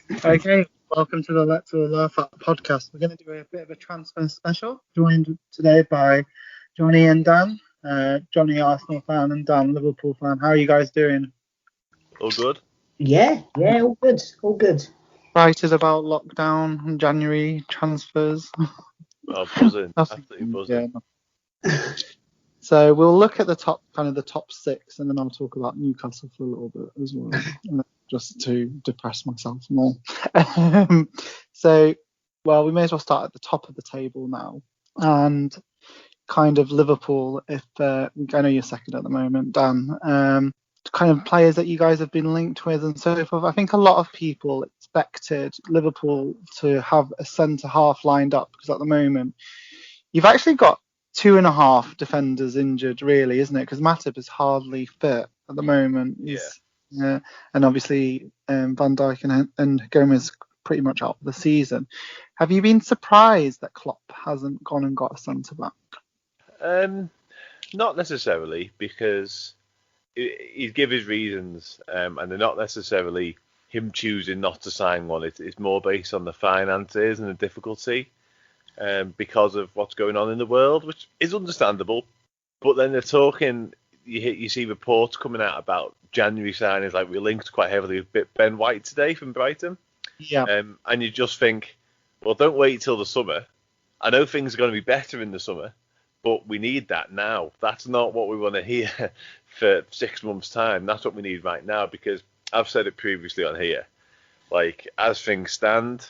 Okay, welcome to the Let's All Laugh At podcast. We're going to do a bit of a transfer special, joined today by Johnny and Dan. Johnny, Arsenal fan, and Dan, Liverpool fan. How are you guys doing? All good? Yeah, all good, all good. Excited about lockdown and January transfers. Oh, buzzing. Nothing. Absolutely buzzing. Yeah. So we'll look at the top six, and then I'll talk about Newcastle for a little bit as well, just to depress myself more. We may as well start at the top of the table now, and kind of Liverpool. If I know you're second at the moment, Dan. Kind of players that you guys have been linked with and so forth. I think a lot of people expected Liverpool to have a centre half lined up because at the moment you've actually got 2.5 defenders injured, really, isn't it? Because Matip is hardly fit at the moment. Yeah, and obviously Van Dijk and Gomez pretty much out for the season. Have you been surprised that Klopp hasn't gone and got a centre back? Not necessarily, because he'd give his reasons, and they're not necessarily him choosing not to sign one. It's more based on the finances and the difficulty. Because of what's going on in the world, which is understandable. But then they're talking, you see reports coming out about January signings, like we linked quite heavily with Ben White today from Brighton. Yeah. And you just think, well, don't wait till the summer. I know things are going to be better in the summer, but we need that now. That's not what we want to hear for 6 months' time. That's what we need right now, because I've said it previously on here. Like, as things stand,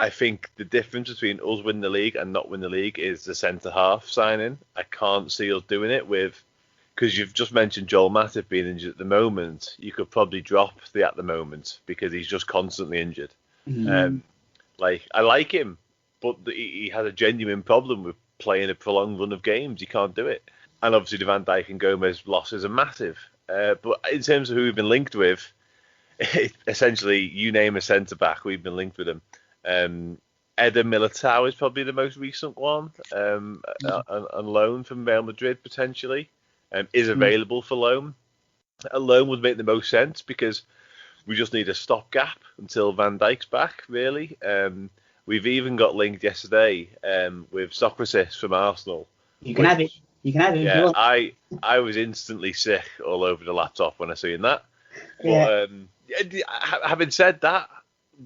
I think the difference between us winning the league and not winning the league is the centre-half signing. I can't see us doing it because you've just mentioned Joel Matip being injured at the moment. You could probably drop the at the moment because he's just constantly injured. I like him, but he has a genuine problem with playing a prolonged run of games. He can't do it. And obviously the Van Dijk and Gomez losses are massive. But in terms of who we've been linked with, essentially you name a centre-back, we've been linked with him. Eder Militao is probably the most recent one, on loan from Real Madrid potentially, is available for loan. A loan would make the most sense because we just need a stopgap until Van Dijk's back, really. We've even got linked yesterday with Socrates from Arsenal. You can have it. You can have it. Yeah, I was instantly sick all over the laptop when I seen that. But having said that,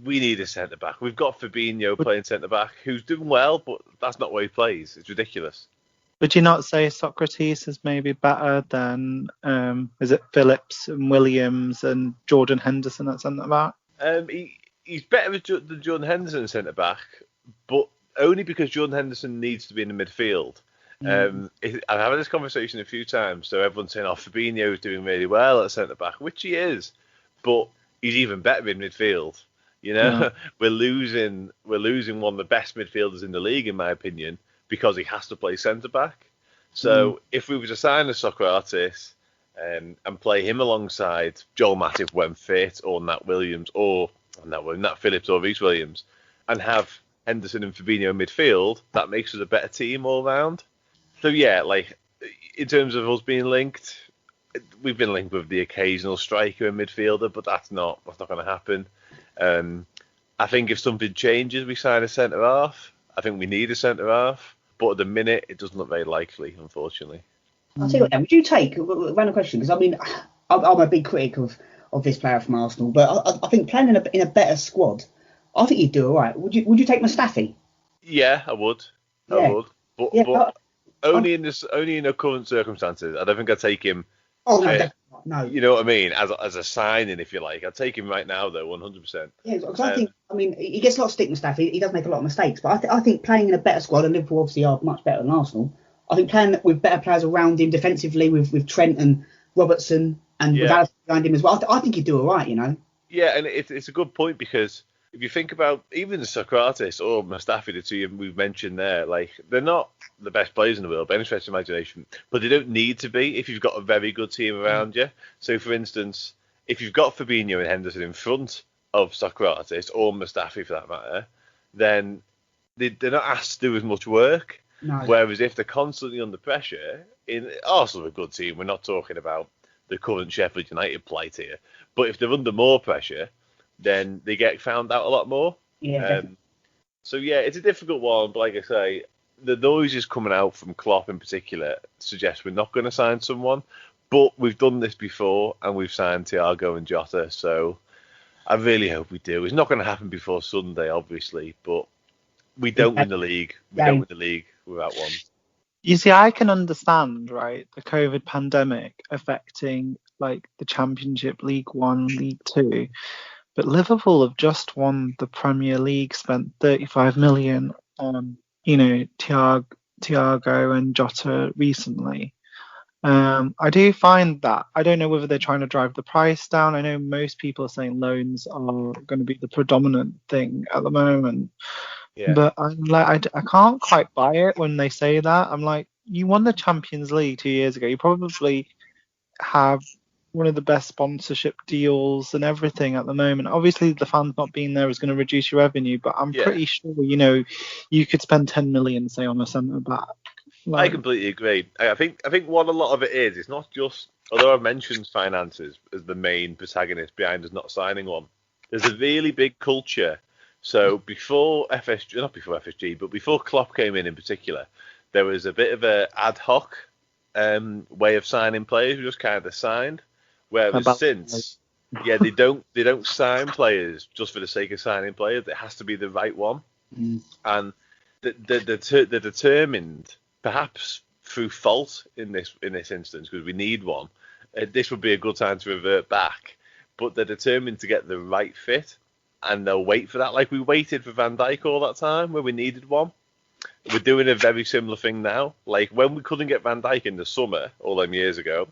we need a centre-back. We've got Fabinho playing centre-back, who's doing well, but that's not where he plays. It's ridiculous. Would you not say Socrates is maybe better than, is it Phillips and Williams and Jordan Henderson at centre-back? He's better than Jordan Henderson at centre-back, but only because Jordan Henderson needs to be in the midfield. I've had this conversation a few times, so everyone's saying, Fabinho is doing really well at centre-back, which he is, but he's even better in midfield. We're losing one of the best midfielders in the league, in my opinion, because he has to play centre back. So if we were to sign a Socrates and play him alongside Joel Matip when fit, or Nat Williams, or Nat Phillips or Reece Williams, and have Henderson and Fabinho in midfield, that makes us a better team all round. So yeah, like in terms of us being linked, we've been linked with the occasional striker and midfielder, but that's not going to happen. I think if something changes, we sign a centre-half. I think we need a centre-half. But at the minute, it doesn't look very likely, unfortunately. I'll tell you what, then, would you take, random question, because I mean, I'm a big critic of this player from Arsenal, but I think playing in a better squad, I think you'd do all right. Would you take Mustafi? Yeah, I would. Yeah. I would. But only in the current circumstances. I don't think I'd take him. Oh, no, definitely not. No. You know what I mean? As a signing, if you like. I'd take him right now, though, 100%. Yeah, because I think, he gets a lot of stick, Mustafi. He does make a lot of mistakes. But I think playing in a better squad, and Liverpool obviously are much better than Arsenal, I think playing with better players around him defensively, with Trent and Robertson, and with Alisson behind him as well, I think he'd do all right, Yeah, and it's a good point, because if you think about even Socrates or Mustafi, the two we've mentioned there, like, they're not the best players in the world by any stretch of imagination, but they don't need to be if you've got a very good team around you. So, for instance, if you've got Fabinho and Henderson in front of Socrates or Mustafi for that matter, then they're not asked to do as much work. No. Whereas if they're constantly under pressure, Arsenal are a good team. We're not talking about the current Sheffield United plight here. But if they're under more pressure, then they get found out a lot more. Yeah. So yeah, it's a difficult one, but like I say, the noises coming out from Klopp in particular suggest we're not going to sign someone. But we've done this before, and we've signed Thiago and Jota, so I really hope we do. It's not going to happen before Sunday, obviously, but we don't win the league. We don't win the league without one. You see, I can understand, right, the COVID pandemic affecting like the Championship, League One, League Two, but Liverpool have just won the Premier League, spent 35 million on, Thiago and Jota recently. I do find that I don't know whether they're trying to drive the price down. I know most people are saying loans are going to be the predominant thing at the moment. Yeah. But I'm like, I can't quite buy it when they say that. I'm like, you won the Champions League 2 years ago. You probably have one of the best sponsorship deals and everything at the moment. Obviously, the fans not being there is going to reduce your revenue, but I'm pretty sure, you could spend 10 million, say, on a centre back. I completely agree. I think what a lot of it is, it's not just, although I've mentioned finances as the main protagonist behind us not signing one, there's a really big culture. So before FSG, but before Klopp came in particular, there was a bit of a ad hoc way of signing players. We just kind of signed. Whereas since, they don't sign players just for the sake of signing players. It has to be the right one, and they're determined, perhaps through fault in this instance, because we need one. This would be a good time to revert back, but they're determined to get the right fit. And they'll wait for that. Like we waited for Van Dijk all that time when we needed one. We're doing a very similar thing now. Like when we couldn't get Van Dijk in the summer all them years ago,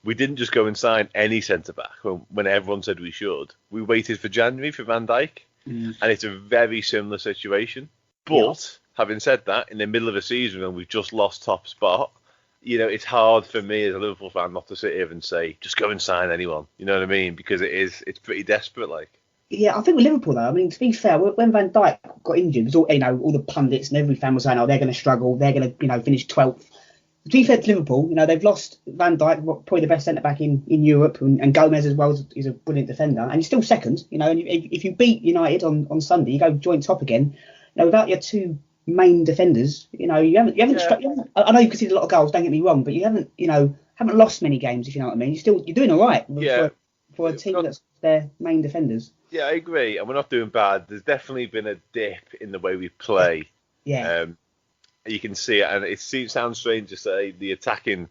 we didn't just go and sign any centre-back when everyone said we should. We waited for January for Van Dijk. And it's a very similar situation. But having said that, in the middle of a season when we've just lost top spot, it's hard for me as a Liverpool fan not to sit here and say, just go and sign anyone. You know what I mean? Because it's pretty desperate, like. Yeah, I think with Liverpool though, I mean, to be fair, when Van Dijk got injured, it was all the pundits and every fan was saying, they're going to struggle, they're going to finish 12th. To be fair to Liverpool, they've lost Van Dijk, probably the best centre back in Europe, and Gomez as well is a brilliant defender, and he's still second. And if you beat United on Sunday, you go joint top again. Without your two main defenders, you haven't. I know you conceded a lot of goals. Don't get me wrong, but you haven't lost many games. If you know what I mean, you're doing all right for a team that's their main defenders. Yeah, I agree, and we're not doing bad. There's definitely been a dip in the way we play. Yeah. You can see it, and it sounds strange to say the attacking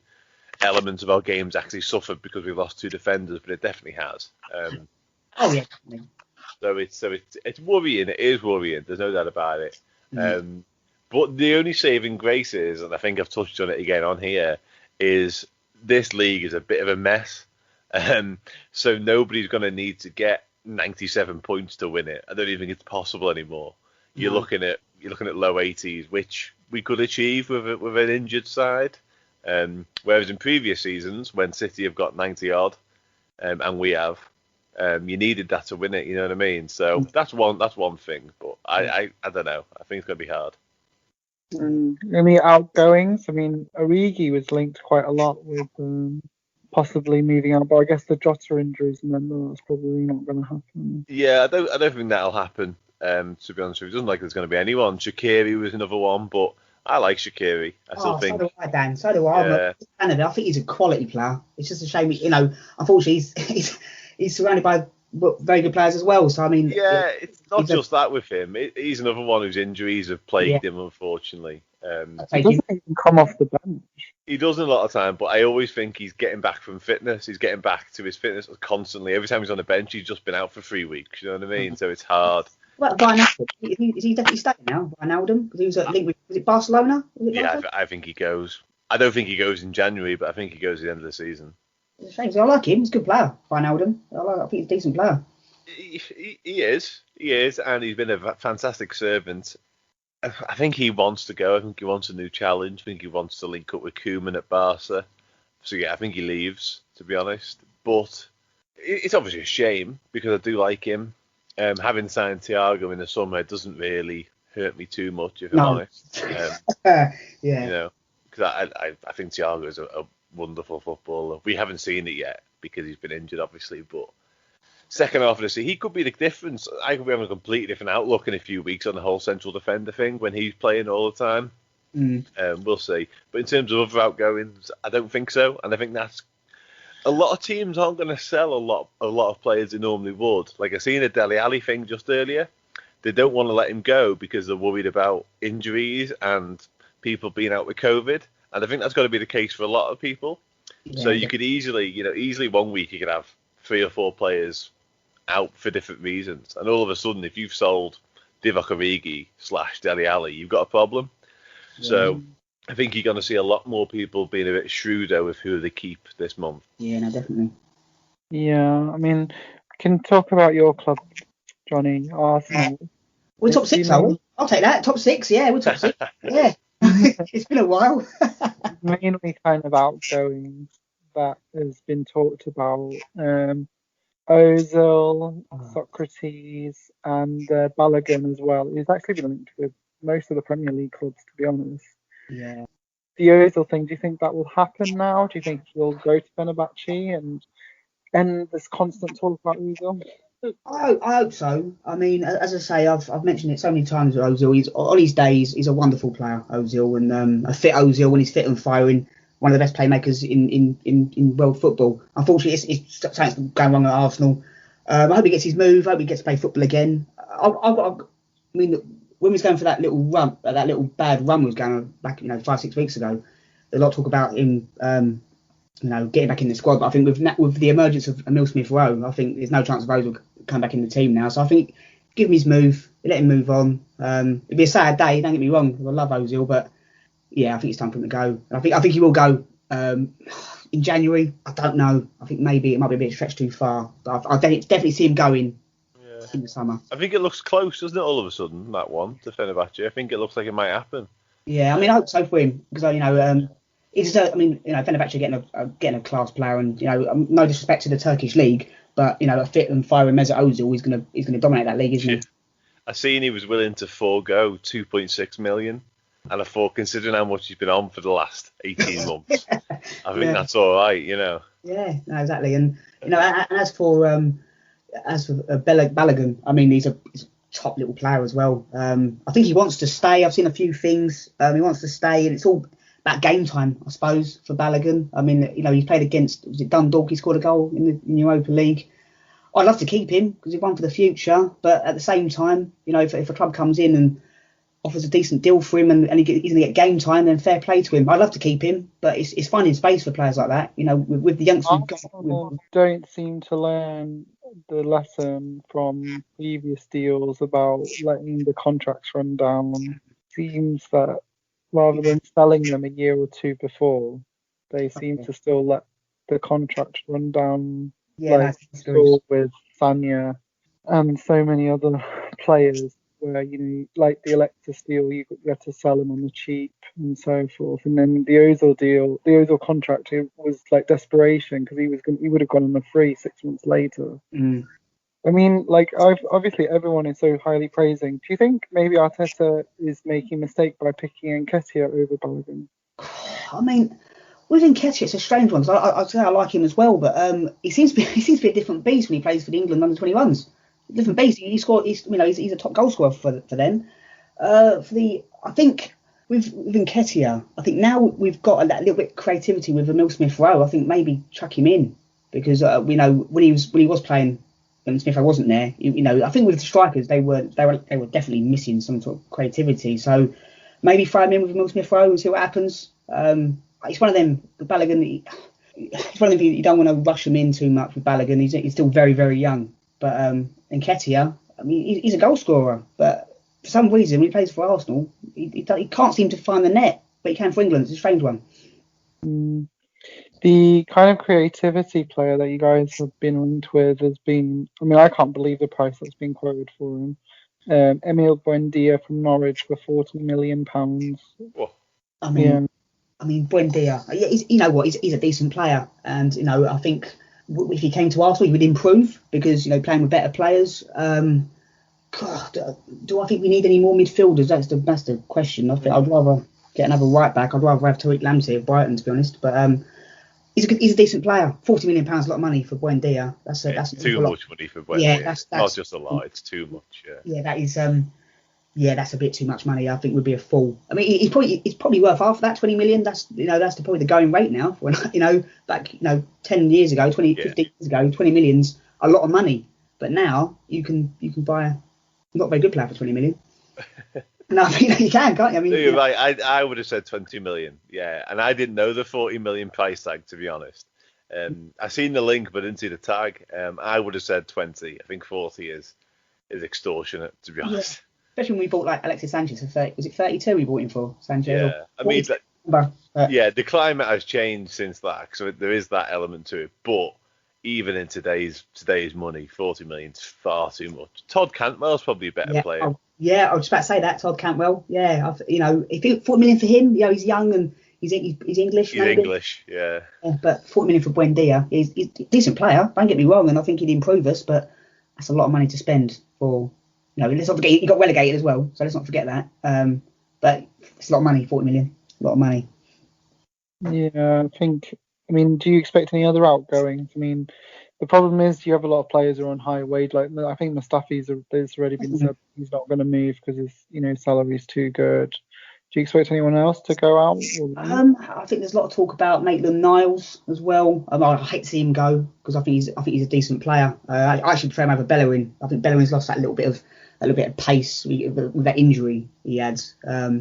element of our games actually suffered because we lost two defenders, but it definitely has. Oh yeah. So it's worrying. It is worrying. There's no doubt about it. But the only saving grace is, and I think I've touched on it again on here, is this league is a bit of a mess. So nobody's going to need to get 97 points to win it. I don't even think it's possible anymore. You're looking at low 80s, which we could achieve with an injured side. Whereas in previous seasons, when City have got 90 odd, and we have, you needed that to win it. You know what I mean? So that's one thing. But I don't know. I think it's going to be hard. Any outgoings? I mean, Origi was linked quite a lot with possibly moving out, but I guess the Jota injuries, and then that's probably not going to happen. Yeah, I don't think that'll happen. To be honest with you, it doesn't like there's going to be anyone. Shaqiri was another one, but I like Shaqiri. I still think. So do I, Dan. So do I. I'm a fan of it. I think he's a quality player. It's just a shame, unfortunately, he's surrounded by very good players as well. So I mean, it's not just that with him. He's another one whose injuries have plagued him, unfortunately. He doesn't even come off the bench. He doesn't a lot of time, but I always think he's getting back from fitness. He's getting back to his fitness constantly. Every time he's on the bench, he's just been out for 3 weeks. You know what I mean? So it's hard. What about Wijnaldum? Is he definitely staying now? Wijnaldum? Because he was linked with, was it Barcelona? I think he goes. I don't think he goes in January, but I think he goes at the end of the season. It's a shame, because I like him. He's a good player, Wijnaldum. I think he's a decent player. He is, and he's been a fantastic servant. I think he wants to go. I think he wants a new challenge. I think he wants to link up with Koeman at Barca. So yeah, I think he leaves, to be honest. But it's obviously a shame because I do like him. Having signed Thiago in the summer doesn't really hurt me too much, if I'm honest. Yeah. Because I think Thiago is a wonderful footballer. We haven't seen it yet because he's been injured, obviously, but second half of the season, he could be the difference. I could be having a completely different outlook in a few weeks on the whole central defender thing when he's playing all the time. We'll see. But in terms of other outgoings, I don't think so. And I think that's a lot of teams aren't going to sell a lot of players they normally would. Like I seen a Dele Alli thing just earlier. They don't want to let him go because they're worried about injuries and people being out with COVID. And I think that's going to be the case for a lot of people. Yeah. So you could easily 1 week you could have 3 or 4 players out for different reasons. And all of a sudden, if you've sold Divock Origi / Dele Alli, you've got a problem. Yeah. So I think you're going to see a lot more people being a bit shrewder with who they keep this month. Yeah, no, definitely. Yeah, I mean, I can talk about your club, Johnny, Arsenal. We're top 6, are we? I'll take that. Top 6, yeah, we're top 6. Yeah. It's been a while. Mainly kind of outgoings that has been talked about. Ozil, Socrates, and Balogun as well. He's actually been linked with most of the Premier League clubs, to be honest. Yeah. The Ozil thing, do you think that will happen now? Do you think he'll go to Fenerbahce and end this constant talk about Ozil? I hope so. I mean, as I say, I've mentioned it so many times with Ozil. He's on his days, he's a wonderful player, Ozil, and a fit Ozil when he's fit and firing. One of the best playmakers in world football. Unfortunately, it's something's going wrong at Arsenal. I hope he gets his move. I hope he gets to play football again. I mean, when we was going for that little run, that little bad run we was going back, 5-6 weeks ago, a lot of talk about him, getting back in the squad. But I think with the emergence of Emile Smith-Rowe, I think there's no chance of Ozil coming back in the team now. So I think give him his move, let him move on. It'd be a sad day. Don't get me wrong. I love Ozil, but yeah, I think it's time for him to go. And I think he will go in January. I don't know. I think maybe it might be a bit stretched too far. But I definitely see him going in the summer. I think it looks close, doesn't it? All of a sudden, that one to Fenerbahce. I think it looks like it might happen. Yeah, I mean, I hope so for him because Fenerbahce getting a class player, and no disrespect to the Turkish league, but a fit and firing Mesut Ozil is gonna dominate that league, isn't he? I seen he was willing to forego 2.6 million. And I thought, considering how much he's been on for the last 18 months, I think that's all right, Yeah, no, exactly. And as for Balogun, I mean, he's a top little player as well. I think he wants to stay. I've seen a few things. He wants to stay, and it's all about game time, I suppose, for Balogun. I mean, he played against, was it Dundalk? He scored a goal in the Europa League. I'd love to keep him because he's one for the future, but at the same time, if a club comes in and offers a decent deal for him and he's going to get game time, then fair play to him. I'd love to keep him, but it's finding space for players like that. With the youngsters we've got. Don't seem to learn the lesson from previous deals about letting the contracts run down. Seems that rather than selling them a year or two before, they seem to still let the contract run down. Yeah, with Sanya and so many other players. Where like the Alexis deal, you had to sell them on the cheap and so forth, and then the Ozil contract, it was like desperation because he would have gone on a free 6 months later. I mean, like obviously everyone is so highly praising. Do you think maybe Arteta is making a mistake by picking Nketiah over Balogun? I mean, with Nketiah, it's a strange one because I'd say I like him as well, but he seems to be a different beast when he plays for the England under-21s. Different beast. He's a top goal scorer for them. I think with Nketiah, I think now we've got that little bit of creativity with Emile Smith-Rowe. I think maybe chuck him in because when he was playing when Smith-Rowe wasn't there. I think with the strikers they were definitely missing some sort of creativity. So maybe throw him in with Emile Smith-Rowe and see what happens. It's one of them. Balogun. It's one of them. You don't want to rush him in too much with Balogun. He's still very, very young. But Nketiah, I mean, he's a goal scorer, but for some reason when he plays for Arsenal, he can't seem to find the net, but he can for England. It's a strange one. The kind of creativity player that you guys have been linked with has been, I mean, I can't believe the price that's been quoted for him. Emile Buendia from Norwich for £40 million. Whoa. I mean, Buendia, he's a decent player, and I think if he came to Arsenal, he would improve because playing with better players. God, do I think we need any more midfielders? That's the question. I think I'd rather get another right back. I'd rather have Tariq Lamptey of Brighton, to be honest. But he's a decent player. £40 million is a lot of money for Buendia. That's too much money for Buendia. Yeah, that's not just a lot. It's too much. Yeah, that is. That's a bit too much money. I think would be a fool. I mean, he's probably worth half of that, 20 million. That's probably the going rate now. When back 10 years ago, 15 years ago, 20 million's a lot of money. But now you can buy a not very good player for 20 million. No, I think you can, can't you? I mean, you're right. I would have said 20 million. Yeah, and I didn't know the 40 million price tag, to be honest. I seen the link, but didn't see the tag. I would have said 20. I think 40 is extortionate, to be honest. Yeah. Especially when we bought like Alexis Sanchez for 30. Was it 32 we bought him for Sanchez? Yeah, I mean, the climate has changed since that, so there is that element to it. But even in today's money, 40 million is far too much. Todd Cantwell's probably a better player. I was just about to say that, Todd Cantwell. Yeah, if 40 million for him, he's young and he's English. He's maybe. English, yeah. But 40 million for Buendia, he's a decent player. Don't get me wrong, and I think he'd improve us, but that's a lot of money to spend for. Let's not forget he got relegated as well, so let's not forget that. But it's a lot of money, 40 million, a lot of money. Yeah, I mean, do you expect any other outgoings? I mean, the problem is you have a lot of players who are on high wage. Like I think there's already been said he's not going to move because his salary's too good. Do you expect anyone else to go out? I think there's a lot of talk about Maitland-Niles as well. I hate to see him go because I think he's a decent player. I actually prefer him over Bellerin. I think Bellerin's lost that little bit of pace with that injury he had. I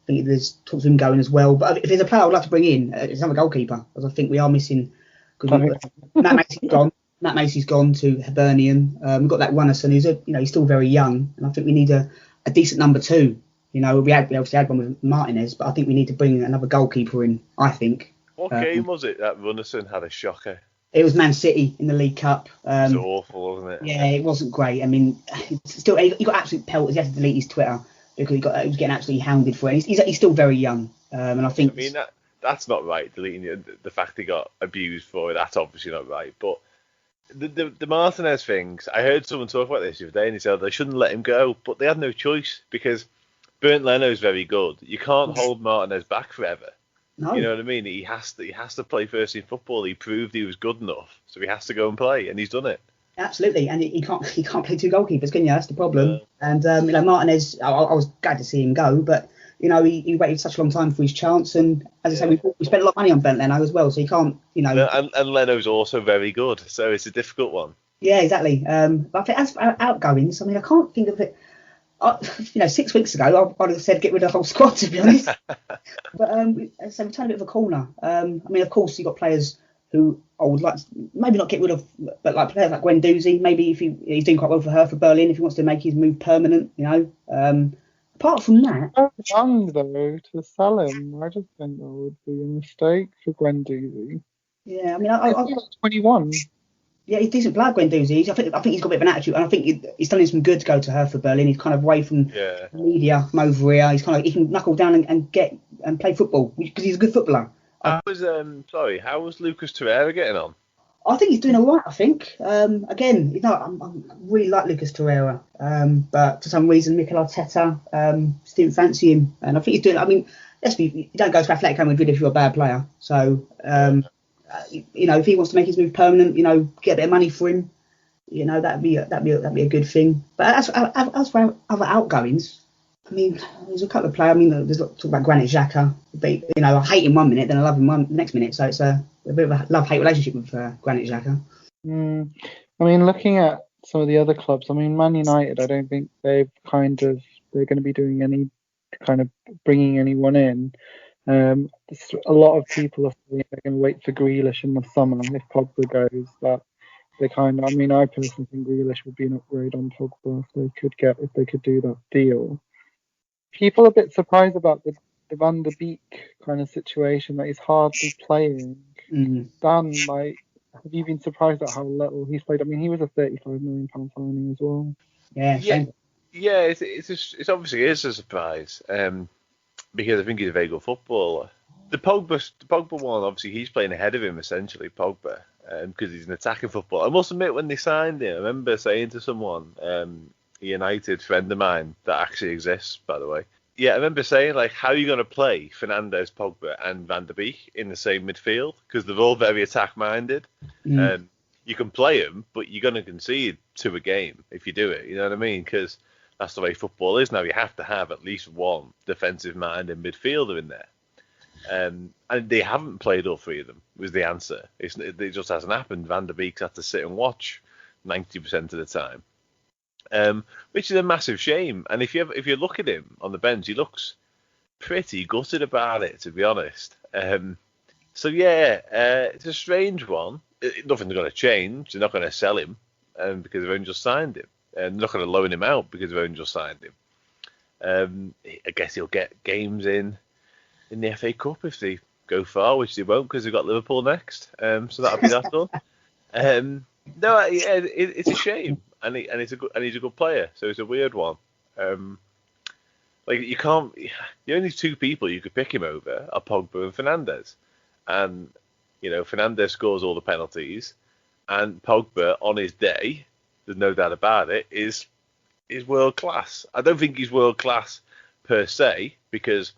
think there's talks of him going as well. But if there's a player I would like to bring in, it's another goalkeeper, because I think we are missing. Because Matt Macey's gone. Matt Macey's gone to Hibernian. We've got that Runnison who's he's still very young, and I think we need a decent number two. We obviously had one with Martinez, but I think we need to bring another goalkeeper in. I think. What game was it that Runnison had a shocker? It was Man City in the League Cup. It was awful, wasn't it? Yeah, it wasn't great. I mean, still he got absolute pelters. He had to delete his Twitter because he was getting absolutely hounded for it. He's still very young, and I think. I mean that's not right. Deleting the fact he got abused for it, that's obviously not right. But the Martinez things, I heard someone talk about this the other day, and he said they shouldn't let him go, but they had no choice because Bernd Leno's very good. You can't hold Martinez back forever. No. You know what I mean? He has to play first in football. He proved he was good enough, so he has to go and play, and he's done it. Absolutely, and he can't play two goalkeepers, can you? That's the problem. And Martinez, I was glad to see him go, but he waited such a long time for his chance, and as I say, we spent a lot of money on Bernd Leno as well, so he can't, And Leno's also very good, so it's a difficult one. Yeah, exactly. But as for outgoings, I mean, I can't think of it. 6 weeks ago, I'd have said get rid of the whole squad, to be honest. But so we turned a bit of a corner. I mean, of course, you've got players who I would like to maybe not get rid of, but like players like Guendouzi, maybe if he's doing quite well for Berlin, if he wants to make his move permanent, Apart from that, so young though to sell him, I just think that would be a mistake for Guendouzi. Yeah, I mean, he's 21. Yeah, he's a decent player, Guendouzi. I think he's got a bit of an attitude, and I think he's done him some good to go to Hertha Berlin. He's kind of away from the media, from over here. He can knuckle down and get and play football because he's a good footballer. How was Lucas Torreira getting on? I think he's doing all right. I think again, I really like Lucas Torreira, but for some reason Mikel Arteta didn't fancy him, and I think he's doing. I mean, you don't go to Atletico Madrid if you're a bad player. So if he wants to make his move permanent, get a bit of money for him, that'd be a good thing. But as for other outgoings, I mean, there's a couple of players. I mean, there's talk about Granit Xhaka. But, I hate him 1 minute, then I love him the next minute. So it's a bit of a love-hate relationship with Granit Xhaka. I mean, looking at some of the other clubs, I mean, Man United, I don't think they're going to be doing any kind of bringing anyone in. A lot of people are saying they're going to wait for Grealish in the summer if Pogba goes. But I personally think Grealish would be an upgrade on Pogba if they could do that deal. People are a bit surprised about the Van der Beek kind of situation, that he's hardly playing. Dan, have you been surprised at how little he's played? I mean, he was a £35 million signing as well. Yeah. It's obviously is a surprise. Because I think he's a very good footballer. The Pogba one, obviously, he's playing ahead of him, essentially, Pogba, because he's an attacking footballer. I must admit, when they signed him, I remember saying to someone, a United friend of mine that actually exists, by the way, Yeah, I remember saying, like, how are you going to play Fernandes, Pogba, and Van der Beek in the same midfield? Because they're all very attack-minded. Mm. You can play them, but you're going to concede 2 a game if you do it. You know what I mean? Because that's the way football is now. You have to have at least one defensive-minded midfielder in there. And they haven't played all 3 of them, was the answer. It just hasn't happened. Van der Beek's had to sit and watch 90% of the time. Which is a massive shame. And if you look at him on the bench, he looks pretty gutted about it, to be honest. So yeah, it's a strange one. Nothing's going to change. They're not going to sell him because they've only just signed him. And they're not going to loan him out because they've only just signed him. I guess he'll get games in the FA Cup if they go far, which they won't because they've got Liverpool next. So that'll be that done. No, yeah, it's a shame. And he's a good player, so it's a weird one. Like you can't. The only 2 people you could pick him over are Pogba and Fernandes, and Fernandes scores all the penalties, and Pogba on his day, there's no doubt about it, is world class. I don't think he's world class per se because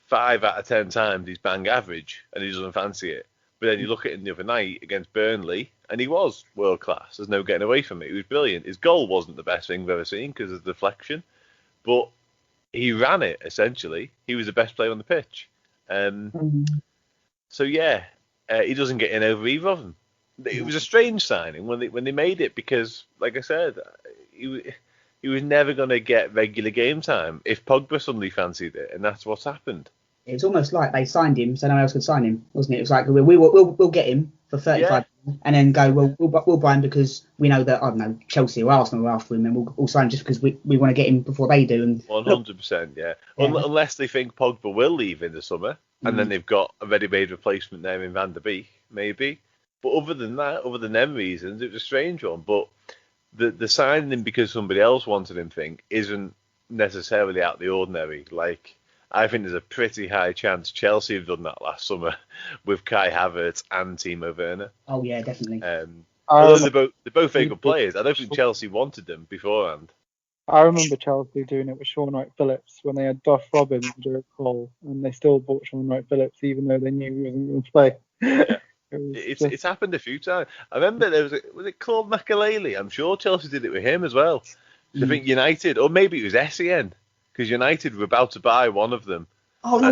5 out of 10 times he's bang average and he doesn't fancy it. But then you look at him the other night against Burnley, and he was world class. There's no getting away from it. He was brilliant. His goal wasn't the best thing I've ever seen because of the deflection, but he ran it essentially. He was the best player on the pitch. So yeah, he doesn't get in over either of them. It was a strange signing when they made it because, like I said, he was never going to get regular game time if Pogba suddenly fancied it, and that's what's happened. It's almost like they signed him so no one else could sign him, wasn't it? It was like we'll get him for 35 and then go, we'll buy him because we know that, I don't know, Chelsea or Arsenal are after him, and we'll sign him just because we want to get him before they do. And 100%, yeah. Unless they think Pogba will leave in the summer, and then they've got a ready-made replacement there in Van der Beek, maybe. But other than them reasons, it was a strange one. But the signing him because somebody else wanted him thing isn't necessarily out of the ordinary. Like, I think there's a pretty high chance Chelsea have done that last summer with Kai Havertz and Timo Werner. Oh yeah, definitely. Although they're both very good players, I don't think Chelsea wanted them beforehand. I remember Chelsea doing it with Sean Wright-Phillips when they had Duff Robin and Joe Cole, and they still bought Sean Wright-Phillips even though they knew he wasn't going to play. Yeah. It's happened a few times. I remember was it Claude Makelele? I'm sure Chelsea did it with him as well. I think United, or maybe it was SEN, because United were about to buy one of them. Oh, no,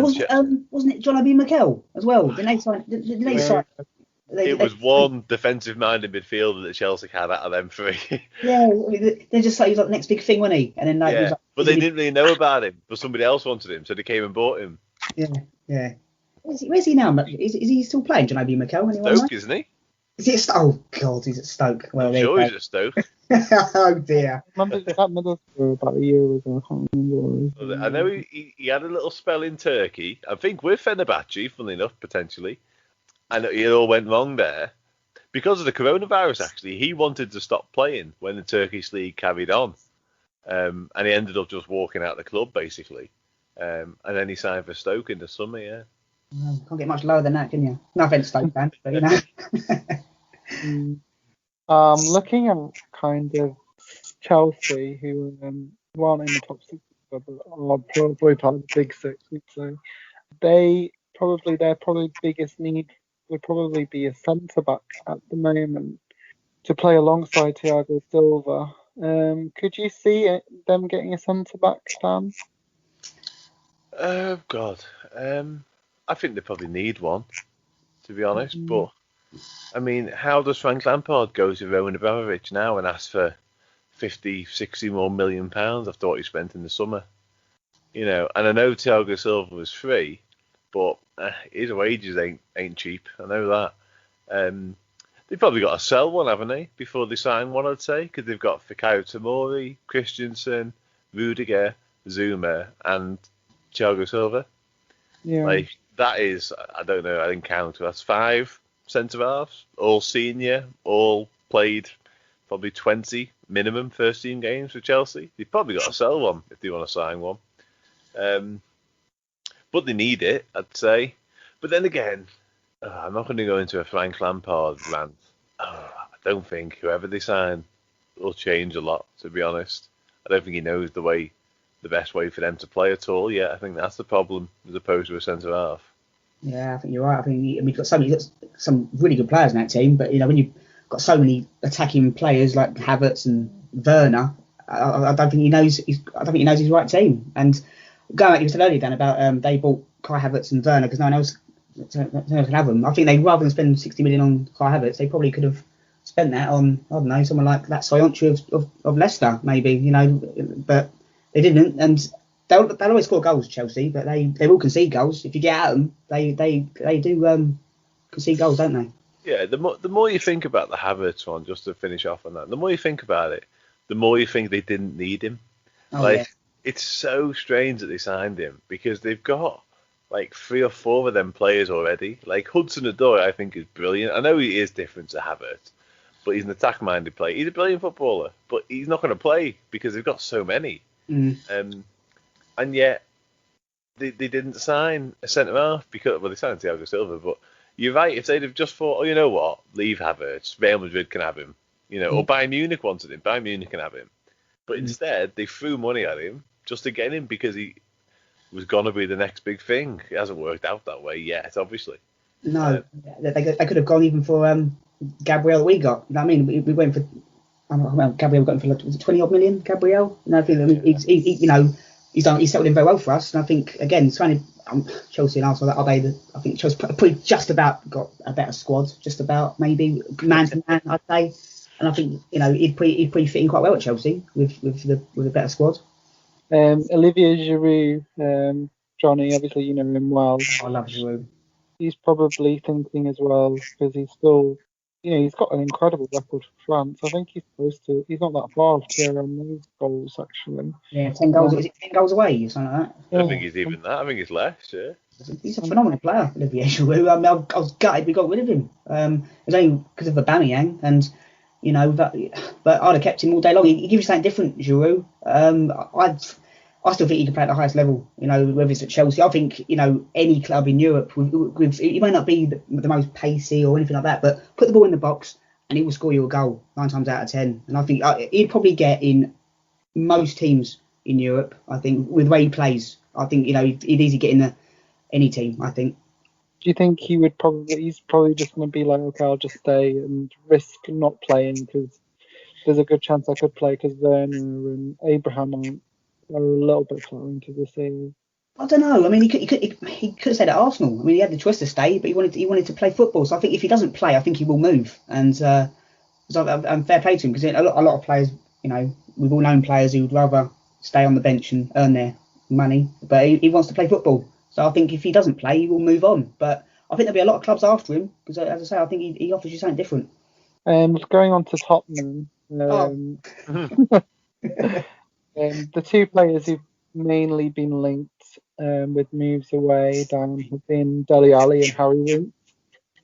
wasn't it John Obi Mikel as well? Did they sign? It was one defensive-minded midfielder that Chelsea had out of them 3. Yeah, they just thought he was like the next big thing, wasn't he? And then but they didn't really know about him, but somebody else wanted him, so they came and bought him. Yeah. Where's he now? Is he still playing, John Obi Mikel? Stoke, isn't he? Is he oh God, he's at Stoke. Well, I'm sure he's at Stoke. Oh dear. I remember that Middlesbrough about a year ago. I can't remember. I know he had a little spell in Turkey. I think with Fenerbahce, funnily enough, potentially. And it all went wrong there. Because of the coronavirus, actually, he wanted to stop playing when the Turkish league carried on. And he ended up just walking out the club, basically. And then he signed for Stoke in the summer, yeah. Can't get much lower than that, can you? No offence, Stoke fan, but you know. Looking at kind of Chelsea, who aren't in the top 6, but are probably part of the big 6, we'd say. Their probably biggest need would probably be a centre back at the moment to play alongside Thiago Silva. Could you see them getting a centre back, Dan? Oh God, I think they probably need one, to be honest. But I mean, how does Frank Lampard go to Roman Abramovich now and ask for 50, 60 more £1 million after what he spent in the summer? You know, and I know Thiago Silva was free, but his wages ain't cheap. I know that. They've probably got to sell one, haven't they, before they sign one, I'd say, because they've got Fikayo Tomori, Christensen, Rudiger, Zuma, and Thiago Silva. Yeah. Like, that is, I don't know, I didn't count. That's 5 centre-halves, all senior, all played probably 20 minimum first-team games for Chelsea. They've probably got to sell one if they want to sign one. But they need it, I'd say. But then again, I'm not going to go into a Frank Lampard rant. I don't think whoever they sign will change a lot, to be honest. I don't think he knows the way the best way for them to play at all yet. I think that's the problem as opposed to a centre half. Yeah, I think you're right. I think you've got some really good players in that team, but when you've got so many attacking players like Havertz and Werner, I don't think he knows. I don't think he knows his right team. And going back, you said earlier, Dan, about they bought Kai Havertz and Werner because no one else can have them. I think they, rather than spend 60 million on Kai Havertz, they probably could have spent that on, I don't know, someone like that Soyuncu of Leicester, maybe. But they didn't, and they'll always score goals, Chelsea, but they will concede goals. If you get at them, they do concede goals, don't they? Yeah, the more you think about the Havertz one, just to finish off on that, the more you think about it, the more you think they didn't need him. It's so strange that they signed him because they've got like 3 or 4 of them players already. Like Hudson-Odoi, I think is brilliant. I know he is different to Havertz, but he's an attack-minded player. He's a brilliant footballer, but he's not going to play because they've got so many. And yet they didn't sign a centre half because they signed Thiago Silva. But you're right. If they'd have just thought, oh, you know what, leave Havertz, Real Madrid can have him, or Bayern Munich wanted him, Bayern Munich can have him. But instead they threw money at him just to get him because he was going to be the next big thing. It hasn't worked out that way yet, obviously. No, they could have gone even for Gabriel that we got. You know what I mean? We went for, I don't know, Gabriel got him for like, was it 20 odd million, Gabriel? I think he's settled in very well for us. And I think, again, Chelsea and Arsenal, I think Chelsea probably just about got a better squad, just about, maybe man to man, I'd say. And I think, he'd pretty fit in quite well at Chelsea with a better squad. Olivier Giroud, Johnny, obviously you know him well. I love Giroud. He's probably thinking as well because he's still, he's got an incredible record for France. I think he's not that far off here on those goals actually. Yeah, 10 goals. Is it 10 goals away or something like that? I don't think he's even that. I think he's less. Yeah. He's a phenomenal player, Olivier Giroud. I mean, I was gutted we got rid of him. It was only because of Aubameyang, and but I'd have kept him all day long. He gives you something different, Giroud. I still think he can play at the highest level, whether it's at Chelsea. I think, any club in Europe, he may not be the most pacey or anything like that, but put the ball in the box and he will score you a goal 9 times out of 10. And I think he'd probably get in most teams in Europe, I think, with the way he plays. I think, he'd easily get in any team, I think. Do you think he's probably just going to be like, okay, I'll just stay and risk not playing because there's a good chance I could play because Werner and Abraham are a little bit far into the season? I don't know. I mean, he could have stayed at Arsenal. I mean, he had the choice to stay, but he wanted to play football. So I think if he doesn't play, I think he will move. And so I'm fair play to him because a lot of players, we've all known players who would rather stay on the bench and earn their money, but he wants to play football. So I think if he doesn't play, he will move on. But I think there'll be a lot of clubs after him because, as I say, I think he offers you something different. Going on to Tottenham. The 2 players who've mainly been linked with moves away down have been Dele Alli and Harry Winks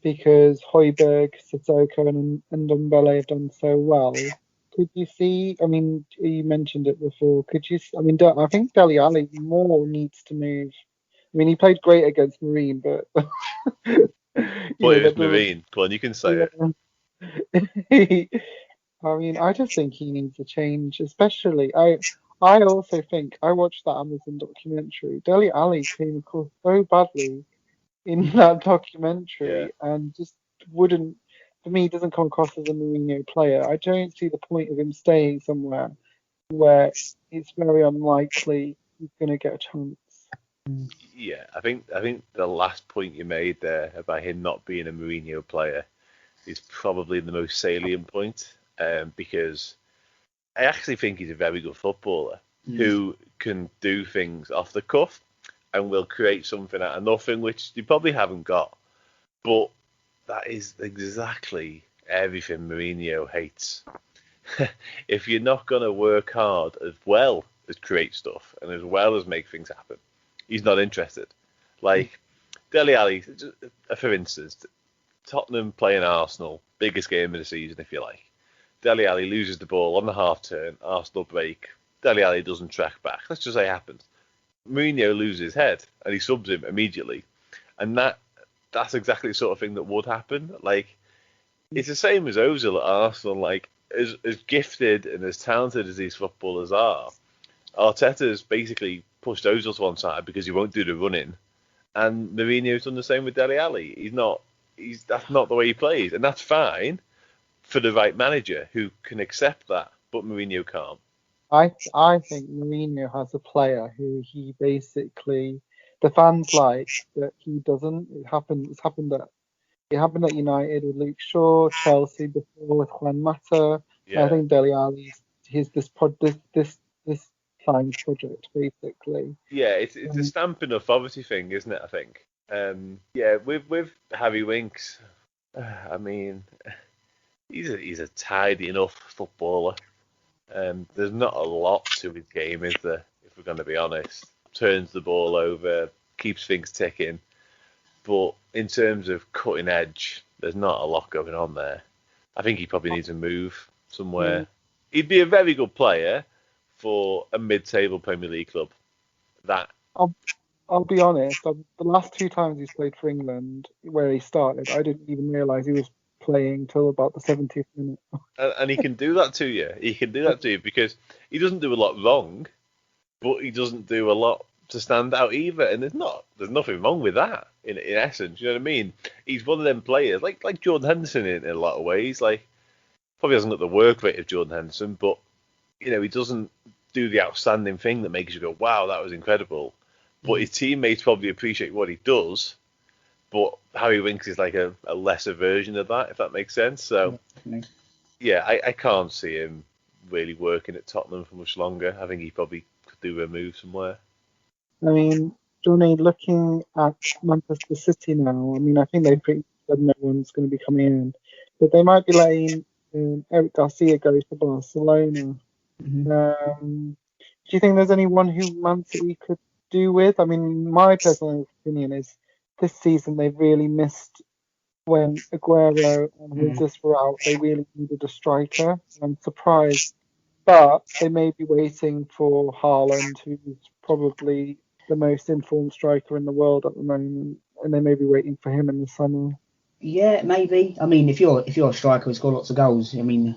because Højbjerg, Sissoko and Ndombele have done so well. Could you see, I mean, you mentioned it before, I think Dele Alli more needs to move. I mean, he played great against Marine, but... Marine, come on, you can say it. I mean, I just think he needs a change, especially. I also think I watched that Amazon documentary. Dele Alli came across so badly in that documentary, and just wouldn't. For me, doesn't come across as a Mourinho player. I don't see the point of him staying somewhere where it's very unlikely he's going to get a chance. Yeah, I think the last point you made there about him not being a Mourinho player is probably the most salient point. Because I actually think he's a very good footballer who can do things off the cuff and will create something out of nothing, which you probably haven't got. But that is exactly everything Mourinho hates. If you're not going to work hard as well as create stuff and as well as make things happen, he's not interested. Like Dele Alli, for instance, Tottenham playing Arsenal, biggest game of the season, if you like. Dele Alli loses the ball on the half turn, Arsenal break. Dele Alli doesn't track back. Let's just say it happens. Mourinho loses his head and he subs him immediately. And that's exactly the sort of thing that would happen. Like, it's the same as Ozil at Arsenal. Like, as gifted and as talented as these footballers are, Arteta's basically pushed Ozil to one side because he won't do the running, and Mourinho's done the same with Dele Alli. That's not the way he plays, and that's fine for the right manager who can accept that, but Mourinho can't. I think Mourinho has a player who he basically the fans like that he doesn't. It happened at United with Luke Shaw, Chelsea before with Juan Mata. Yeah. I think Dele Alli's this time project basically. Yeah, it's a stamping authority thing, isn't it? I think. With Harry Winks, I mean, he's a tidy enough footballer. There's not a lot to his game, is there? If we're going to be honest, turns the ball over, keeps things ticking, but in terms of cutting edge, there's not a lot going on there. I think he probably needs a move somewhere. He'd be a very good player for a mid-table Premier League club. I'll be honest. The last 2 times he's played for England, where he started, I didn't even realise he was playing till about the 70th minute. And he can do that to you. He can do that to you because he doesn't do a lot wrong, but he doesn't do a lot to stand out either. And there's nothing wrong with that in essence. You know what I mean? He's one of them players like Jordan Henderson in a lot of ways. Like probably hasn't got the work rate of Jordan Henderson, but he doesn't do the outstanding thing that makes you go, wow, that was incredible. But his teammates probably appreciate what he does. But Harry Winks is like a lesser version of that, if that makes sense. So, yeah, I can't see him really working at Tottenham for much longer. I think he probably could do a move somewhere. I mean, Johnny, looking at Manchester City now, I mean, I think they've pretty much said no one's going to be coming in. But they might be letting Eric Garcia go to Barcelona. Do you think there's anyone who Man City could do with? I mean, my personal opinion is this season they've really missed when Aguero and Jesus were out. They really needed a striker. I'm surprised, but they may be waiting for Haaland, who's probably the most informed striker in the world at the moment, and they may be waiting for him in the summer. Yeah, maybe. I mean, if you're a striker who scored lots of goals, I mean,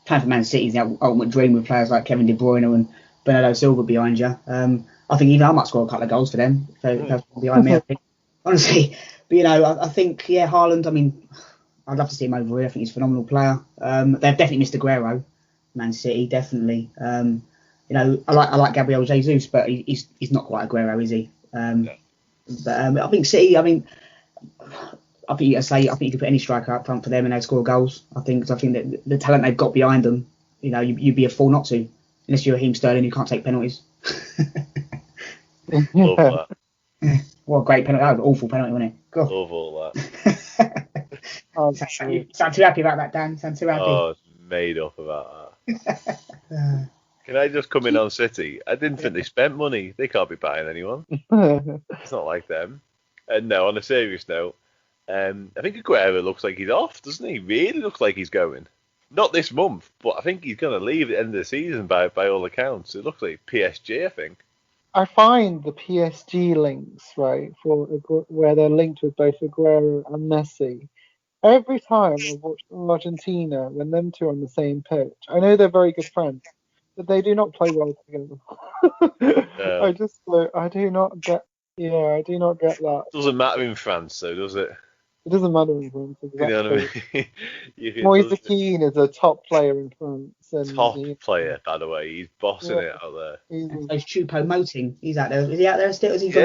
playing for Man City is the ultimate dream with players like Kevin De Bruyne and Bernardo Silva behind you. I think even I might score a couple of goals for them if they're behind me. I think. Honestly, but I think Haaland. I mean, I'd love to see him over here. I think he's a phenomenal player. They've definitely missed Aguero, Man City, definitely. I like Gabriel Jesus, but he's not quite Aguero, is he? But I think City. I mean, I think you could put any striker up front for them and they'd score goals. I think that the talent they've got behind them, you'd be a fool not to, unless you're Raheem Sterling who can't take penalties. Love that. What a great penalty. That was an awful penalty, wasn't it? God. Love all that. You sound too happy about that, Dan. You sound too happy. Oh, it's made up about that. Can I just come in on City? I didn't think they spent money. They can't be buying anyone. It's not like them. And no, on a serious note, I think Aguero looks like he's off, doesn't he? Really looks like he's going. Not this month, but I think he's going to leave at the end of the season by all accounts. It looks like PSG, I think. I find the PSG links, right, where they're linked with both Aguero and Messi. Every time I watch Argentina, when them two are on the same pitch, I know they're very good friends, but they do not play well together. I do not get that. Doesn't matter in France, though, does it? It doesn't matter in France. Exactly. You know what I mean? Moise Kean is a top player in France. Top player, by the way. He's bossing it out there. He's Choupo-Moting. He's out there. Is he out there still? He's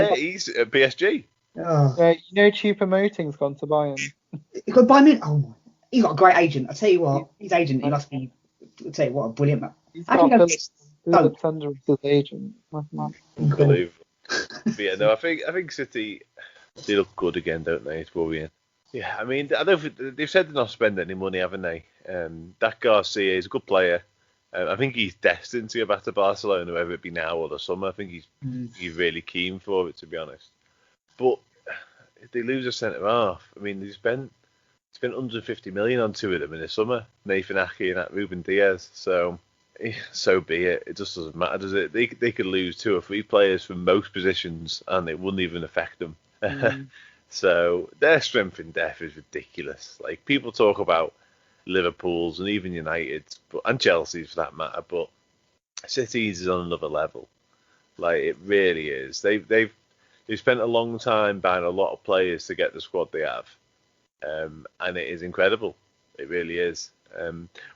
at PSG. Oh. Choupo-Moting's gone to Bayern. He got Bayern. Oh, he's got a great agent. I tell you what, his agent, he must be. I tell you what, a brilliant man. He's got Philip Sender as his agent. Unbelievable. But yeah, no, I think City, they look good again, don't they? It's worrying. Yeah, I mean, I don't think, they've said they're not spending any money, haven't they? That Garcia is a good player. I think he's destined to go back to Barcelona, whether it be now or the summer. I think he's really keen for it, to be honest. But if they lose a centre half, I mean, they spent 150 million on two of them in the summer, Nathan Ake and Ruben Diaz. So be it. It just doesn't matter, does it? They could lose 2 or 3 players from most positions, and it wouldn't even affect them. So their strength in depth is ridiculous. Like, people talk about Liverpool's and even United's, and Chelsea's for that matter, but City's is on another level. Like, it really is. They've spent a long time buying a lot of players to get the squad they have, and it is incredible. It really is.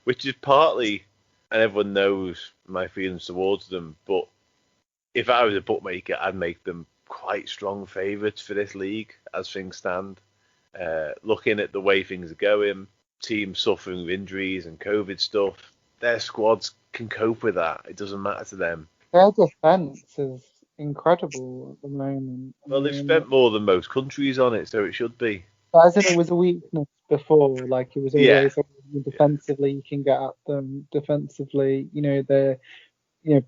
Which is partly, and everyone knows my feelings towards them, but if I was a bookmaker, I'd make them quite strong favourites for this league as things stand. Looking at the way things are going, teams suffering with injuries and COVID stuff, their squads can cope with that. It doesn't matter to them. Their defence is incredible at the moment. Well, they've spent more than most countries on it, so it should be. As in, it was a weakness before. Like, it was always defensively, you can get at them defensively.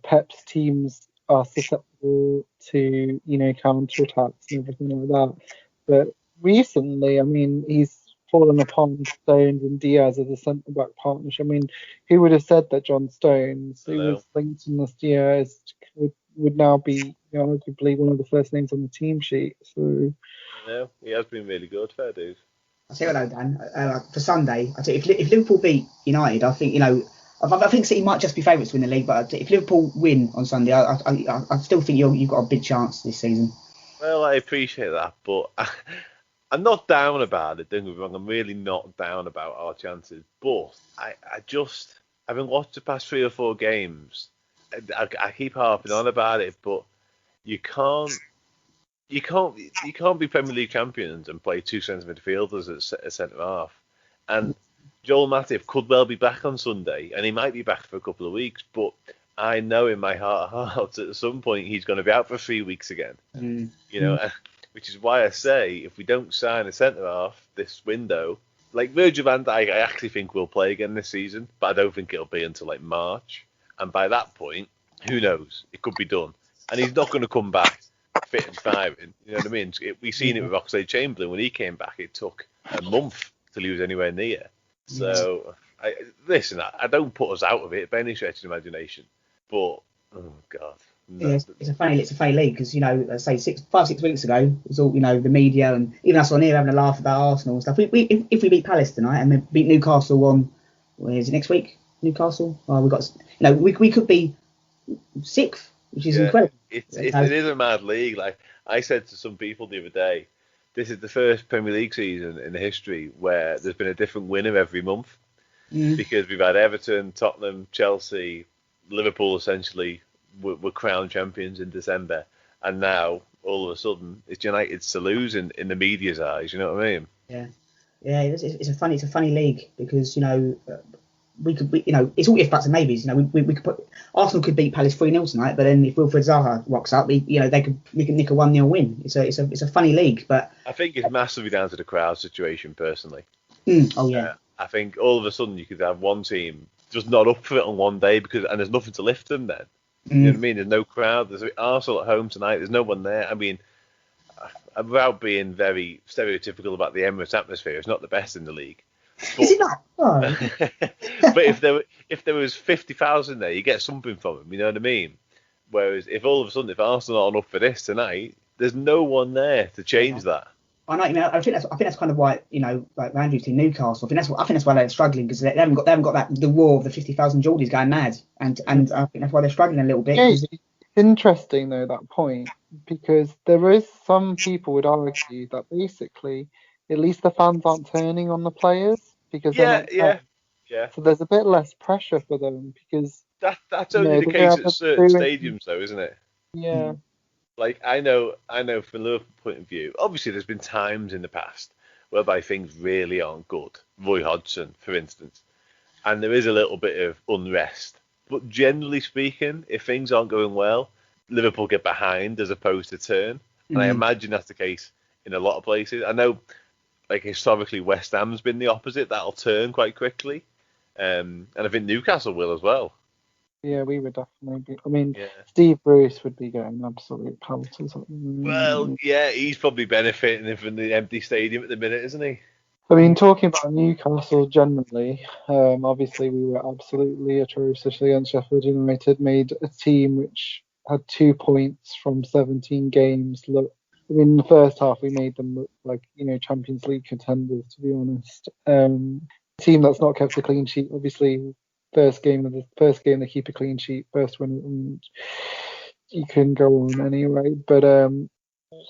Pep's teams are susceptible to counter attacks and everything like that. But recently, I mean, he's fallen upon Stones and Diaz as a centre back partnership. I mean, who would have said that John Stones, who was linked in this year, would now be arguably one of the first names on the team sheet? So no, he has been really good, fair dues. I say hello, Dan. For Sunday, I think if Liverpool beat United, I think I think City might just be favourites to win the league. But if Liverpool win on Sunday, I still think you've got a big chance this season. Well, I appreciate that, but I'm not down about it. Don't get me wrong. I'm really not down about our chances. But I just, having watched the past 3 or 4 games, I keep harping on about it, but you can't be Premier League champions and play 2 centre midfielders at a centre half. And Joel Matip could well be back on Sunday, and he might be back for a couple of weeks, but I know in my heart of hearts at some point he's going to be out for 3 weeks again. Which is why I say if we don't sign a centre half this window, like Virgil van Dijk, I actually think will play again this season, but I don't think it'll be until like March. And by that point, who knows? It could be done. And he's not going to come back fit and firing. You know what I mean? We've seen it with Oxlade-Chamberlain when he came back. It took a month till he was anywhere near. So, I don't put us out of it by any stretch of imagination. But, oh God. No. Yeah, it's a funny league because, let's say 5-6 weeks ago, it was all, the media and even us on here having a laugh about Arsenal and stuff. If we beat Palace tonight and we beat Newcastle on, is it next week? Newcastle? Oh, we could be 6th, which is incredible. It is a mad league. Like I said to some people the other day, this is the first Premier League season in the history where there's been a different winner every month because we've had Everton, Tottenham, Chelsea, Liverpool essentially were crowned champions in December, and now all of a sudden it's United's to lose in the media's eyes. You know what I mean? Yeah. It's a funny league because we could it's all if buts and maybes. We could Arsenal could beat Palace 3-0 tonight, but then if Wilfried Zaha rocks up, we can nick a 1-0 win. It's a funny league, but I think it's massively down to the crowd situation personally. I think all of a sudden you could have one team just not up for it on one day and there's nothing to lift them then. You know what I mean? There's no crowd. There's Arsenal at home tonight. There's no one there. I mean, without being very stereotypical about the Emirates atmosphere, it's not the best in the league. But, is it not? Oh. But if there was 50,000 there, you get something from them. You know what I mean? Whereas if all of a sudden if Arsenal aren't up for this tonight, there's no one there to change that. I know. I think that's kind of why like Andrew's team, Newcastle. I think that's why they're struggling because they haven't got that the roar of the 50,000 Geordies going mad, and I think that's why they're struggling a little bit. Yeah, it's interesting though that point because there is some people would argue that basically at least the fans aren't turning on the players because yeah. So there's a bit less pressure for them because that's only the case at certain stadiums though, isn't it? Yeah. Like I know from Liverpool point of view, obviously there's been times in the past whereby things really aren't good. Roy Hodgson, for instance. And there is a little bit of unrest. But generally speaking, if things aren't going well, Liverpool get behind as opposed to turn. And I imagine that's the case in a lot of places. I know like historically West Ham's been the opposite. That'll turn quite quickly. And I think Newcastle will as well. Yeah, we would definitely be. I mean, Steve Bruce would be getting absolute pelters. Well, yeah, he's probably benefiting from the empty stadium at the minute, isn't he? I mean, talking about Newcastle generally, obviously we were absolutely atrocious against Sheffield United. Made a team which had 2 points from 17 games. Look, I mean, in the first half we made them look like Champions League contenders. To be honest, a team that's not kept a clean sheet. Obviously, first game they keep a clean sheet, first win, and you can go on anyway. But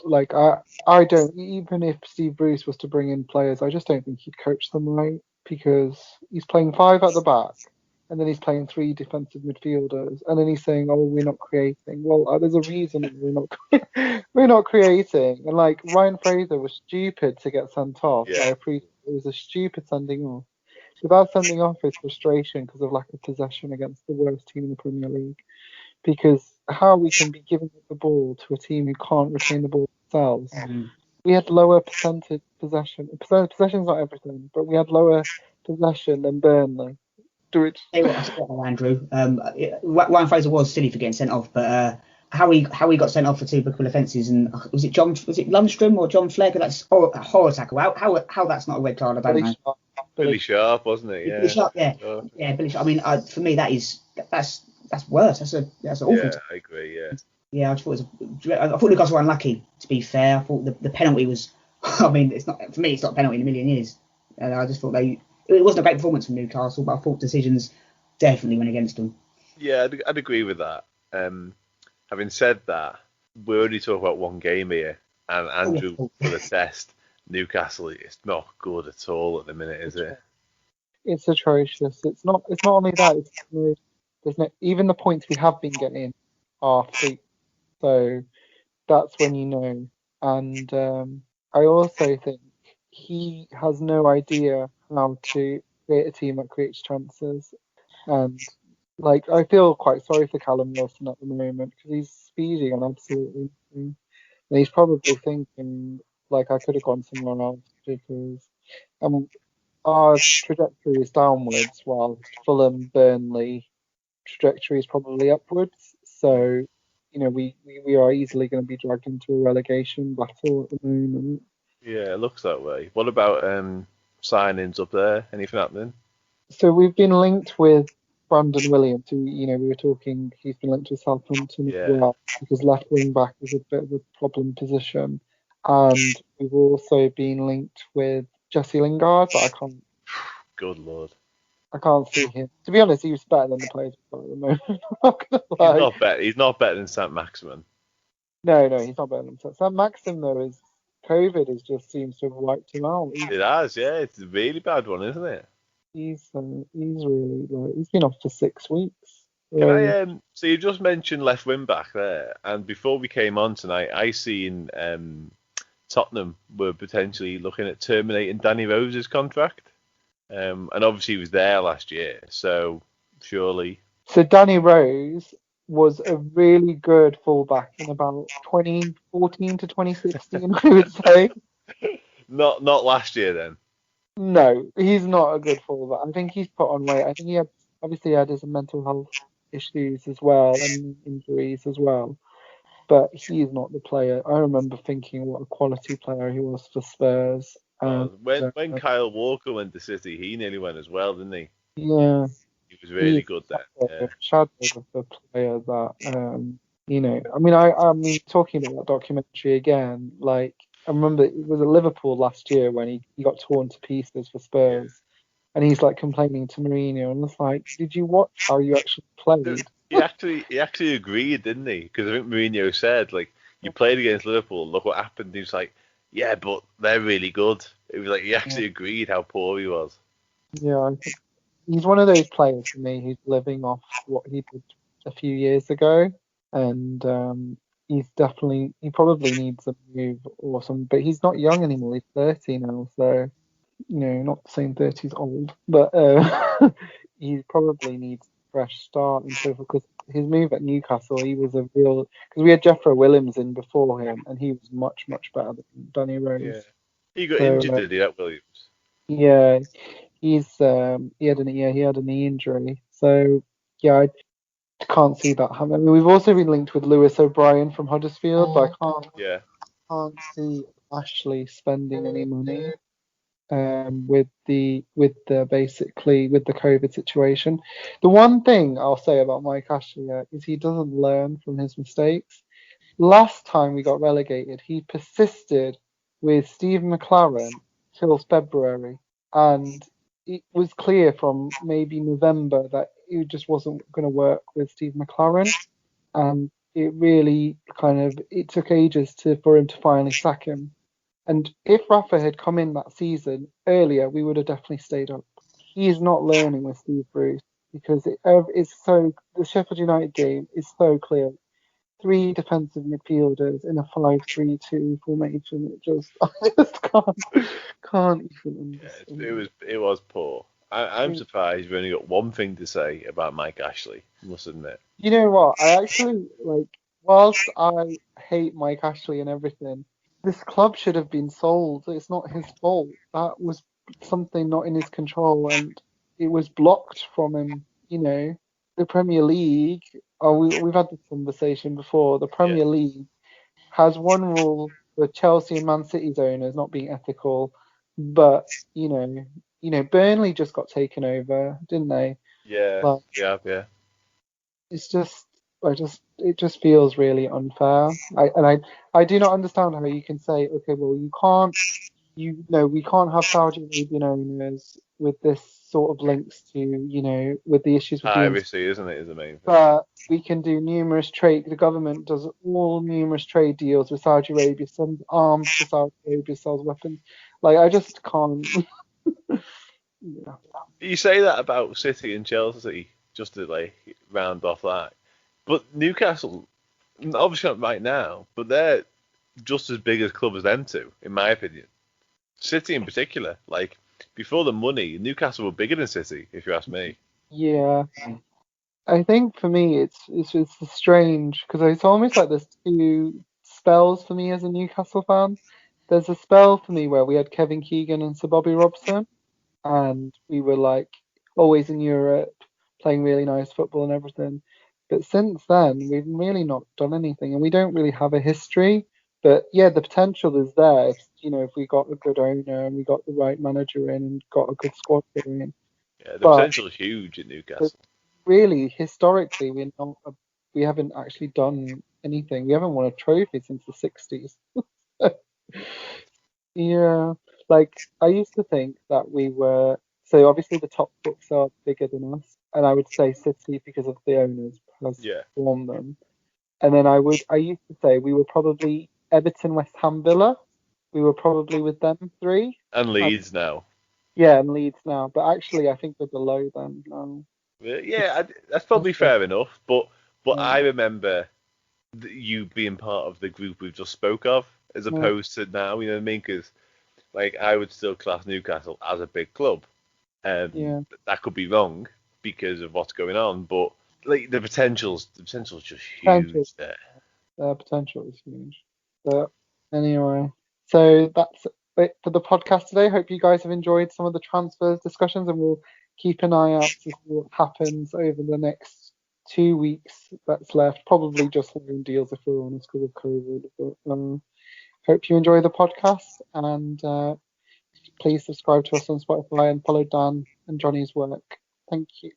like I don't, even if Steve Bruce was to bring in players, I just don't think he'd coach them right, because he's playing 5 at the back, and then he's playing 3 defensive midfielders, and then he's saying, "Oh, we're not creating." Well, there's a reason we're not creating. And like Ryan Fraser was stupid to get sent off. Yeah. I appreciate it was a stupid sending off. Without sending off is frustration because of lack of possession against the worst team in the Premier League. Because how we can be giving the ball to a team who can't retain the ball themselves. We had lower percentage possession. Possession's not everything, but we had lower possession than Burnley. Andrew. Ryan Fraser was silly for getting sent off, but how he got sent off for 2 bookable offences, and was it Lundstrom or John Flegg? That's a horror tackle. How that's not a red card, I don't know. Billy Sharp, wasn't it? Yeah. Billy Sharp, yeah, Billy Sharp. I mean, for me, that's worse. That's an awful. Yeah, I agree. Yeah. Yeah, I thought Newcastle were unlucky. To be fair, I thought the penalty was. I mean, it's not for me. It's not a penalty in a million years. And I just thought it wasn't a great performance from Newcastle, but I thought decisions definitely went against them. Yeah, I'd agree with that. Having said that, we're only talking about one game here, and Andrew for the test. Newcastle is not good at all at the minute, is it? It's atrocious. It's not only that. There's no, even the points we have been getting are free. So that's when you know. And I also think he has no idea how to create a team that creates chances. And like, I feel quite sorry for Callum Wilson at the moment because he's speedy and absolutely nothing. And he's probably thinking, like, I could have gone somewhere else because our trajectory is downwards while Fulham, Burnley trajectory is probably upwards. So, you know, we are easily going to be dragged into a relegation battle at the moment. Yeah, it looks that way. What about signings up there? Anything happening? So we've been linked with Brandon Williams, who, you know, we were talking, he's been linked to Southampton as well, because left wing back is a bit of a problem position. And we've also been linked with Jesse Lingard, but I can't. Good lord. I can't see him. To be honest, he was better than the players we've got at the moment. I'm not gonna lie. He's not better than St. Maximin. No, he's not better than himself. St. Maxim, though, is COVID just seems to have wiped him out. It has, yeah. It's a really bad one, isn't it? He's really he's been off for 6 weeks. So you just mentioned left wing back there, and before we came on tonight, I seen Tottenham were potentially looking at terminating Danny Rose's contract. And obviously he was there last year, so surely. So Danny Rose was a really good fullback in about 2014 to 2016, I would say. Not last year then. No, he's not a good fullback. I think he's put on weight. I think he had his mental health issues as well and injuries as well. But he's not the player. I remember thinking what a quality player he was for Spurs. When Kyle Walker went to City, he nearly went as well, didn't he? Yeah. He was really good there. Shadow of the player that, you know, I mean, talking about that documentary again, like, I remember it was at Liverpool last year when he got torn to pieces for Spurs, and he's like complaining to Mourinho, and it's like, did you watch how you actually played? He actually agreed, didn't he? Because I think Mourinho said, like, you played against Liverpool, look what happened. He was like, yeah, but they're really good. It was like he actually agreed how poor he was. Yeah, I think he's one of those players for me who's living off what he did a few years ago, and he probably needs a move or something. But he's not young anymore. He's 30 now, so, you know, not saying 30's old, but he probably needs a fresh start and so forth. Because his move at Newcastle, he was a real. Because we had Jeffro Williams in before him, and he was much better than Danny Rose. Yeah. He got injured, did he, at Williams? Yeah, he had a knee injury. So yeah, I can't see that happening. I mean, we've also been linked with Lewis O'Brien from Huddersfield, but I can't see Ashley spending any money with the COVID situation. The one thing I'll say about Mike Ashley is he doesn't learn from his mistakes. Last time we got relegated, he persisted with Steve McLaren till February, and it was clear from maybe November that it just wasn't going to work with Steve McLaren, and it really it took ages for him to finally sack him. And if Rafa had come in that season earlier, we would have definitely stayed up. He is not learning with Steve Bruce because the Sheffield United game is so clear. 3 defensive midfielders in a 5-3-2 formation. I just can't even understand. It was poor. I'm surprised we only got one thing to say about Mike Ashley, I must admit. You know what? I actually whilst I hate Mike Ashley and everything, this club should have been sold. It's not his fault. That was something not in his control, and it was blocked from him. The Premier League. We've had this conversation before. The Premier League has one rule for Chelsea and Man City's owners not being ethical, but Burnley just got taken over, didn't they? Yeah, yeah. It's just, it just feels really unfair. I do not understand how you can say, okay, well, we can't have Saudi Arabian owners with this sort of links to, with the issues with piracy, isn't it, is the main thing. But we can do the government does numerous trade deals with Saudi Arabia, sends arms to Saudi Arabia, sells weapons. I just can't. Yeah. You say that about City and Chelsea, just to round off that. But Newcastle, obviously not right now, but they're just as big a club as them two, in my opinion. City in particular, before the money, Newcastle were bigger than City, if you ask me. Yeah, I think for me it's strange because it's almost like there's 2 spells for me as a Newcastle fan. There's a spell for me where we had Kevin Keegan and Sir Bobby Robson, and we were always in Europe, playing really nice football and everything. But since then, we've really not done anything, and we don't really have a history. But yeah, the potential is there. If we got a good owner and we got the right manager in and got a good squad going. Yeah, the potential is huge at Newcastle. Really, historically, we haven't actually done anything. We haven't won a trophy since the 60s. Yeah, I used to think that we were. So obviously the top 6 are bigger than us, and I would say City because of the owners has formed them. And then I used to say we were probably Everton, West Ham, Villa. We were probably with them 3. And Leeds now. Yeah, and Leeds now. But actually, I think we're below them now. Yeah, that's probably fair enough. But I remember you being part of the group we've just spoke of, as opposed to now. You know what I mean? Because I would still class Newcastle as a big club. That could be wrong because of what's going on, but the potential's just huge there. The potential is huge. But anyway, so that's it for the podcast today. Hope you guys have enjoyed some of the transfers discussions, and we'll keep an eye out to see what happens over the next 2 weeks that's left. Probably just loan deals if we're honest because of COVID. But hope you enjoy the podcast, and please subscribe to us on Spotify and follow Dan and Johnny's work. Thank you.